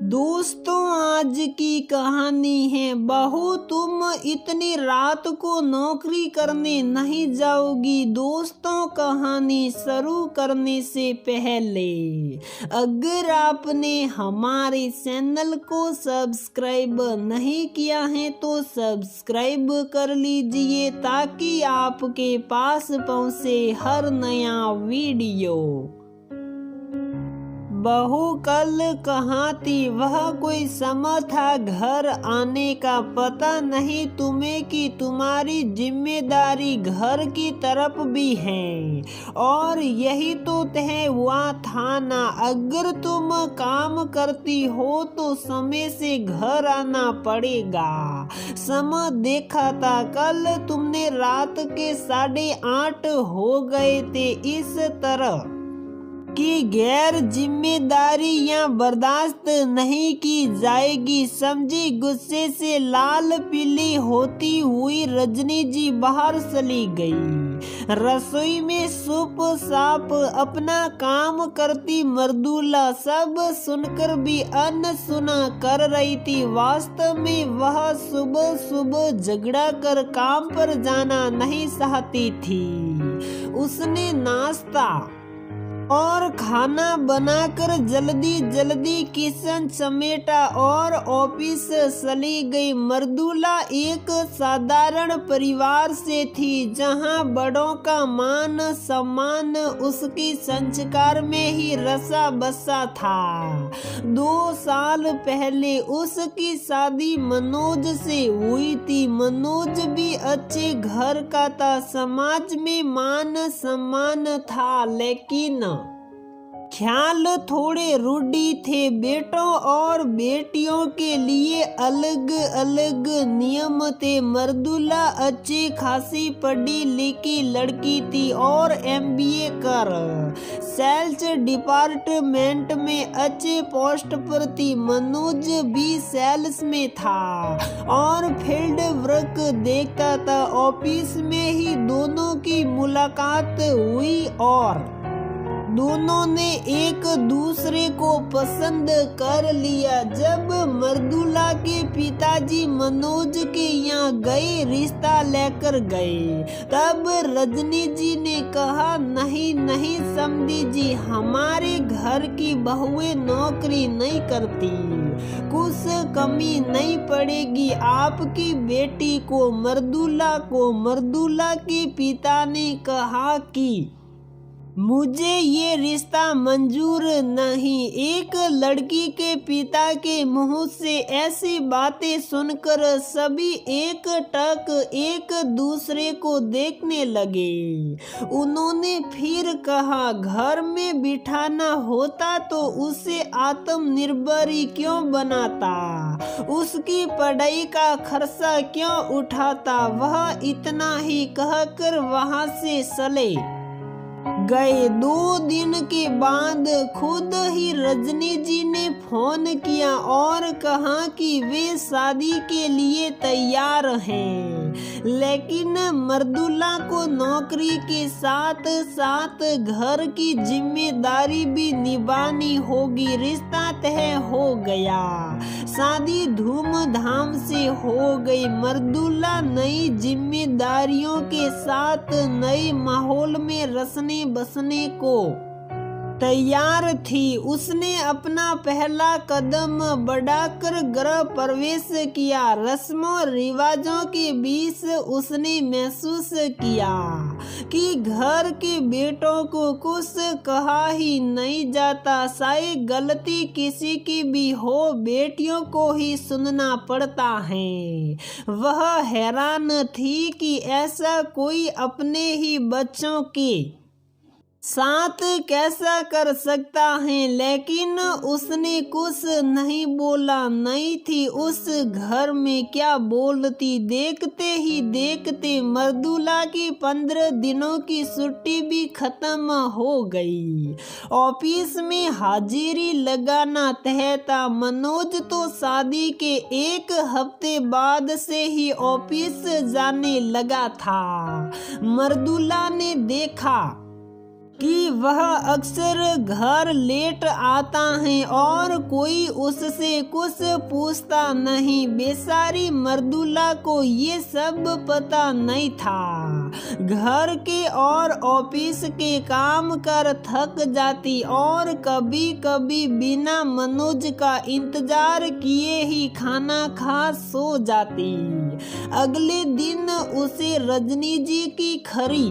दोस्तों, आज की कहानी है बहू तुम इतनी रात को नौकरी करने नहीं जाओगी। दोस्तों, कहानी शुरू करने से पहले अगर आपने हमारे चैनल को सब्सक्राइब नहीं किया है तो सब्सक्राइब कर लीजिए ताकि आपके पास पहुंचे हर नया वीडियो। बहू कल कहाँ थी? वह कोई समय था घर आने का। पता नहीं तुम्हें कि तुम्हारी जिम्मेदारी घर की तरफ भी है और यही तो तय हुआ था ना। अगर तुम काम करती हो तो समय से घर आना पड़ेगा। समय देखा था, कल तुमने रात के 8:30 हो गए थे। इस तरह की गैर जिम्मेदारियां बर्दाश्त नहीं की जाएगी, समझी। गुस्से से लाल पीली होती हुई रजनी जी बाहर चली गई। रसोई में सूप साप अपना काम करती मर्दुला सब सुनकर भी अनसुना कर रही थी। वास्तव में वह सुबह सुबह झगड़ा कर काम पर जाना नहीं चाहती थी। उसने नाश्ता और खाना बनाकर जल्दी जल्दी किचन समेटा और ऑफिस चली गई। मर्दुला एक साधारण परिवार से थी जहां बड़ों का मान सम्मान उसकी संस्कार में ही रसा बसा था। 2 साल पहले उसकी शादी मनोज से हुई थी। मनोज भी अच्छे घर का था, समाज में मान सम्मान था, लेकिन ख्याल थोड़े रूढ़ी थे। बेटों और बेटियों के लिए अलग अलग नियम थे। मर्दुला अच्छी खासी पढ़ी लिखी लड़की थी और MBA कर सेल्स डिपार्टमेंट में अच्छे पोस्ट पर थी। मनोज भी सेल्स में था और फील्ड वर्क देखता था। ऑफिस में ही दोनों की मुलाकात हुई और दोनों ने एक दूसरे को पसंद कर लिया। जब मर्दुला के पिताजी मनोज के यहाँ गए, रिश्ता लेकर गए, तब रजनी जी ने कहा, नहीं नहीं समधी जी, हमारे घर की बहुएं नौकरी नहीं करती, कुछ कमी नहीं पड़ेगी आपकी बेटी को। मर्दुला के पिता ने कहा कि मुझे ये रिश्ता मंजूर नहीं। एक लड़की के पिता के मुंह से ऐसी बातें सुनकर सभी एक टक एक दूसरे को देखने लगे। उन्होंने फिर कहा, घर में बिठाना होता तो उसे आत्मनिर्भर क्यों बनाता, उसकी पढ़ाई का खर्चा क्यों उठाता। वह इतना ही कहकर वहां से चले गए। 2 दिन के बाद खुद ही रजनी जी ने फोन किया और कहा कि वे शादी के लिए तैयार हैं, लेकिन मर्दुला को नौकरी के साथ साथ घर की जिम्मेदारी भी निभानी होगी। रिश्ता तय हो गया, शादी धूमधाम से हो गई। मर्दुला नई जिम्मेदारियों के साथ नए माहौल में रचने बसने को तैयार थी। उसने अपना पहला कदम बढ़ाकर गृह प्रवेश किया। रस्मों रिवाजों के बीच उसने महसूस किया कि घर के बेटों को कुछ कहा ही नहीं जाता। शायद गलती किसी की भी हो, बेटियों को ही सुनना पड़ता है। वह हैरान थी कि ऐसा कोई अपने ही बच्चों के साथ कैसा कर सकता है, लेकिन उसने कुछ नहीं बोला। नहीं थी उस घर में क्या बोलती। देखते ही देखते मर्दुला की 15 दिनों की छुट्टी भी खत्म हो गई। ऑफिस में हाजिरी लगाना तय था। मनोज तो शादी के 1 हफ्ते बाद से ही ऑफिस जाने लगा था। मर्दुला ने देखा कि वह अक्सर घर लेट आता है और कोई उससे कुछ पूछता नहीं। बेचारी मर्दुला को ये सब पता नहीं था। घर के और ऑफिस के काम कर थक जाती और कभी कभी बिना मनोज का इंतजार किए ही खाना खा सो जाती। अगले दिन उसे रजनी जी की खरी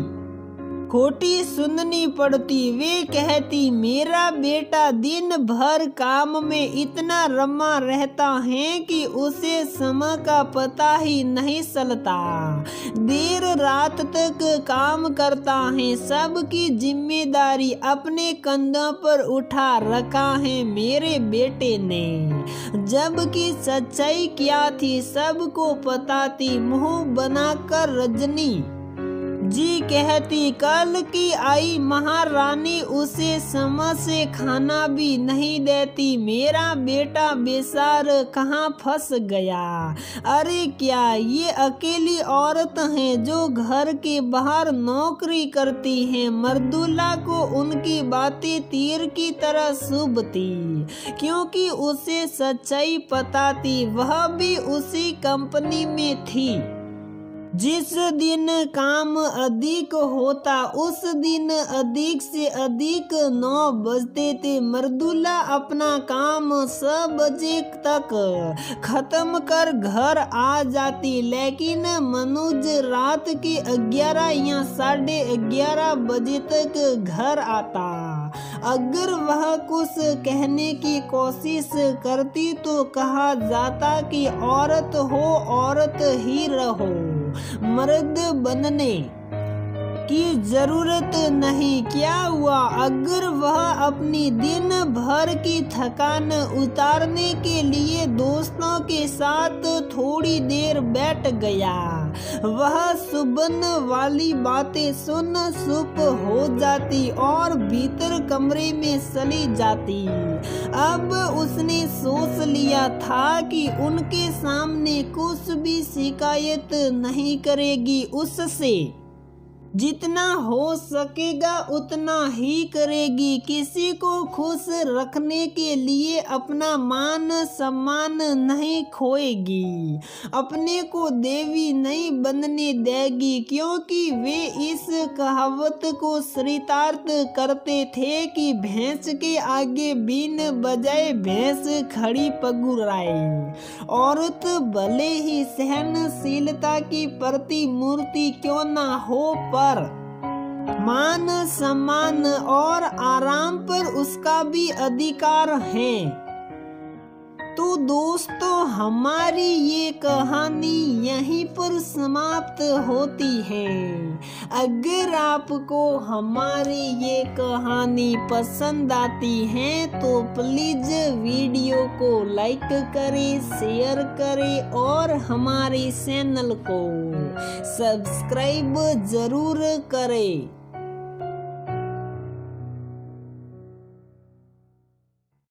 खोटी सुननी पड़ती। वे कहती, मेरा बेटा दिन भर काम में इतना रमा रहता है कि उसे समय का पता ही नहीं चलता। देर रात तक काम करता है। सबकी जिम्मेदारी अपने कंधों पर उठा रखा है मेरे बेटे ने। जबकि सच्चाई क्या थी सबको पता थी। मुंह बनाकर रजनी जी कहती, कल की आई महारानी उसे समय से खाना भी नहीं देती। मेरा बेटा बेचार कहाँ फंस गया। अरे क्या ये अकेली औरत है जो घर के बाहर नौकरी करती है। मर्दुला को उनकी बातें तीर की तरह चुभती क्योंकि उसे सच्चाई पता थी। वह भी उसी कंपनी में थी। जिस दिन काम अधिक होता उस दिन अधिक से अधिक 9 बजते थे। मर्दुला अपना काम 6 बजे तक खत्म कर घर आ जाती, लेकिन मनोज रात के 11 या 11:30 बजे तक घर आता। अगर वह कुछ कहने की कोशिश करती तो कहा जाता कि औरत हो औरत ही रहो, मर्द बनने की जरूरत नहीं। क्या हुआ अगर वह अपनी दिन भर की थकान उतारने के लिए दोस्तों के साथ थोड़ी देर बैठ गया। वह सुबह वाली बातें सुन चुप हो जाती और भीतर कमरे में चली जाती। अब उसने सोच लिया था कि उनके सामने कुछ भी शिकायत नहीं करेगी। उससे जितना हो सकेगा उतना ही करेगी। किसी को खुश रखने के लिए अपना मान सम्मान नहीं खोएगी। अपने को देवी नहीं बनने देगी, क्योंकि वे इस कहावत को चरितार्थ करते थे कि भैंस के आगे बीन बजाए भैंस खड़ी पगुराए। औरत भले ही सहनशीलता की प्रतिमूर्ति क्यों ना हो, मान सम्मान और आराम पर उसका भी अधिकार है। तो दोस्तों, हमारी ये कहानी यहीं पर समाप्त होती है। अगर आपको हमारी ये कहानी पसंद आती है तो प्लीज वीडियो को लाइक करें, शेयर करें और हमारे चैनल को सब्सक्राइब जरूर करें।